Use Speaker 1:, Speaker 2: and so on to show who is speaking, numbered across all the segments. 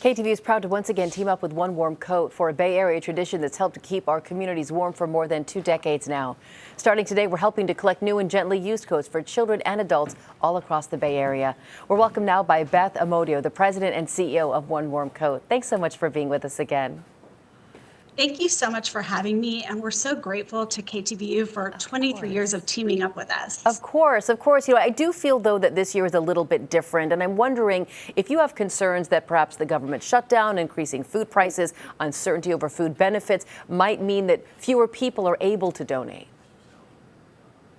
Speaker 1: KTVU is proud to once again team up with One Warm Coat for a Bay Area tradition that's helped to keep our communities warm for more than 2 decades now. Starting today, we're helping to collect new and gently used coats for children and adults all across the Bay Area. We're welcomed now by Beth Amodio, the president and CEO of One Warm Coat. Thanks so much for being with us again.
Speaker 2: Thank you so much for having me, and we're so grateful to KTVU for 23 years of teaming up with us.
Speaker 1: Of course. I do feel, though, that this year is a little bit different, and I'm wondering if you have concerns that perhaps the government shutdown, increasing food prices, uncertainty over food benefits might mean that fewer people are able to donate.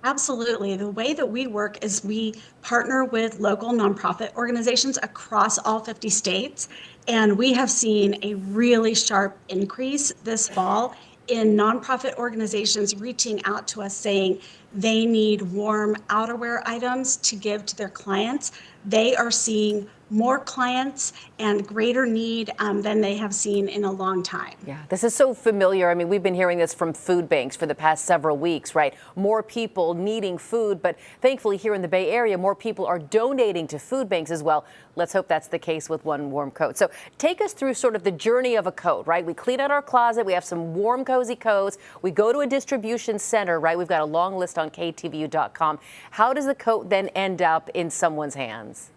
Speaker 2: Absolutely. The way that we work is we partner with local nonprofit organizations across all 50 states, and we have seen a really sharp increase this fall in nonprofit organizations reaching out to us saying they need warm outerwear items to give to their clients. They are seeing more clients and greater need than they have seen in a long time.
Speaker 1: Yeah, this is so familiar. I mean, we've been hearing this from food banks for the past several weeks, right? More people needing food, but thankfully here in the Bay Area, more people are donating to food banks as well. Let's hope that's the case with One Warm Coat. So take us through sort of the journey of a coat, right? We clean out our closet. We have some warm, cozy coats. We go to a distribution center, right? We've got a long list on KTVU.com. How does the coat then end up in someone's hands?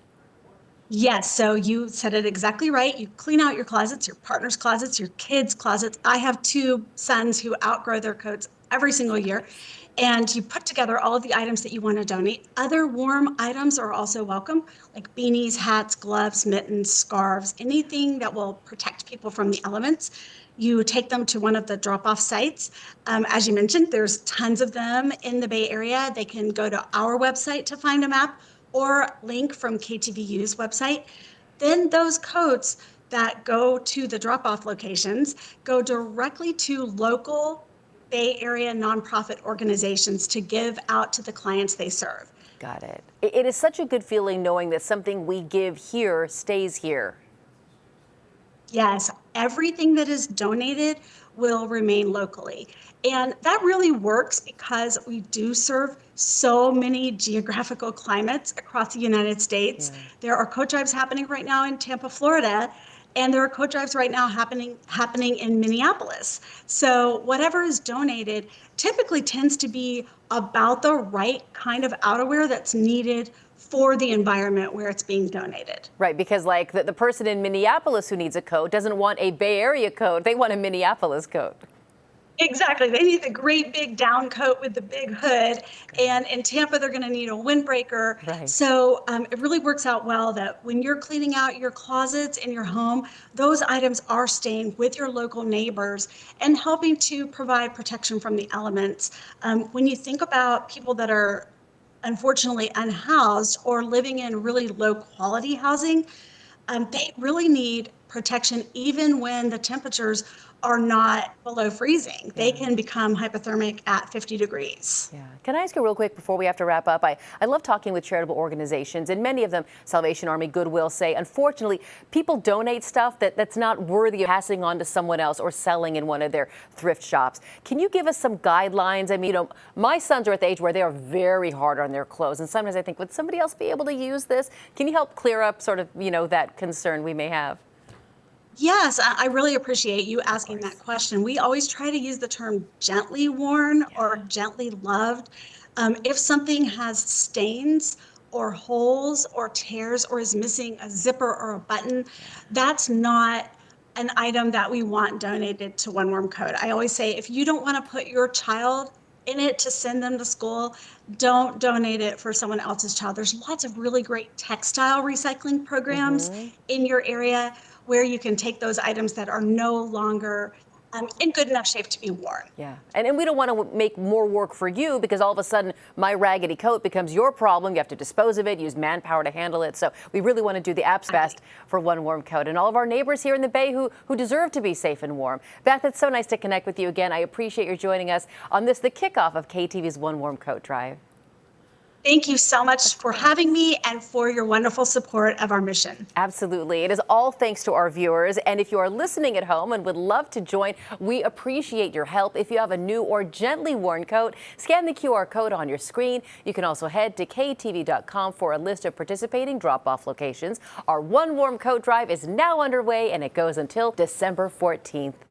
Speaker 2: Yes, so you said it exactly right. You clean out your closets, your partner's closets, your kids' closets. I have 2 sons who outgrow their coats every single year. And you put together all of the items that you want to donate. Other warm items are also welcome, like beanies, hats, gloves, mittens, scarves, anything that will protect people from the elements. You take them to one of the drop-off sites. As you mentioned, there's tons of them in the Bay Area. They can go to our website to find a map, or link from KTVU's website. Then those coats that go to the drop-off locations go directly to local Bay Area nonprofit organizations to give out to the clients they serve.
Speaker 1: Got it. It is such a good feeling knowing that something we give here stays here.
Speaker 2: Yes, everything that is donated will remain locally. And that really works because we do serve so many geographical climates across the United States. Yeah. There are coat drives happening right now in Tampa, Florida, and there are coat drives right now happening in Minneapolis. So whatever is donated typically tends to be about the right kind of outerwear that's needed for the environment where it's being donated.
Speaker 1: Right, because like the person in Minneapolis who needs a coat doesn't want a Bay Area coat, they want a Minneapolis coat.
Speaker 2: Exactly. They need the great big down coat with the big hood. And in Tampa, they're going to need a windbreaker.
Speaker 1: Right.
Speaker 2: So it really works out well that when you're cleaning out your closets in your home, those items are staying with your local neighbors and helping to provide protection from the elements. When you think about people that are unfortunately unhoused or living in really low quality housing, they really need protection even when the temperatures are not below freezing. Yeah. They can become hypothermic at 50 degrees.
Speaker 1: Yeah. Can I ask you real quick before we have to wrap up? I love talking with charitable organizations, and many of them, Salvation Army, Goodwill, say, unfortunately, people donate stuff that's not worthy of passing on to someone else or selling in one of their thrift shops. Can you give us some guidelines? I mean, my sons are at the age where they are very hard on their clothes, and sometimes I think, would somebody else be able to use this? Can you help clear up sort of, that concern we may have?
Speaker 2: Yes, I really appreciate you asking that question. We always try to use the term gently worn or gently loved. If something has stains or holes or tears or is missing a zipper or a button, that's not an item that we want donated to One Warm Coat. I always say, if you don't want to put your child in it to send them to school, don't donate it for someone else's child. There's lots of really great textile recycling programs in your area where you can take those items that are no longer in good enough shape to be worn.
Speaker 1: Yeah, and we don't want to make more work for you because all of a sudden my raggedy coat becomes your problem. You have to dispose of it, use manpower to handle it. So we really want to do the absolute best for One Warm Coat and all of our neighbors here in the Bay who deserve to be safe and warm. Beth, it's so nice to connect with you again. I appreciate your joining us on the kickoff of KTV's One Warm Coat Drive.
Speaker 2: Thank you so much for having me and for your wonderful support of our mission.
Speaker 1: Absolutely. It is all thanks to our viewers. And if you are listening at home and would love to join, we appreciate your help. If you have a new or gently worn coat, scan the QR code on your screen. You can also head to KTVU.com for a list of participating drop-off locations. Our One Warm Coat Drive is now underway, and it goes until December 14th.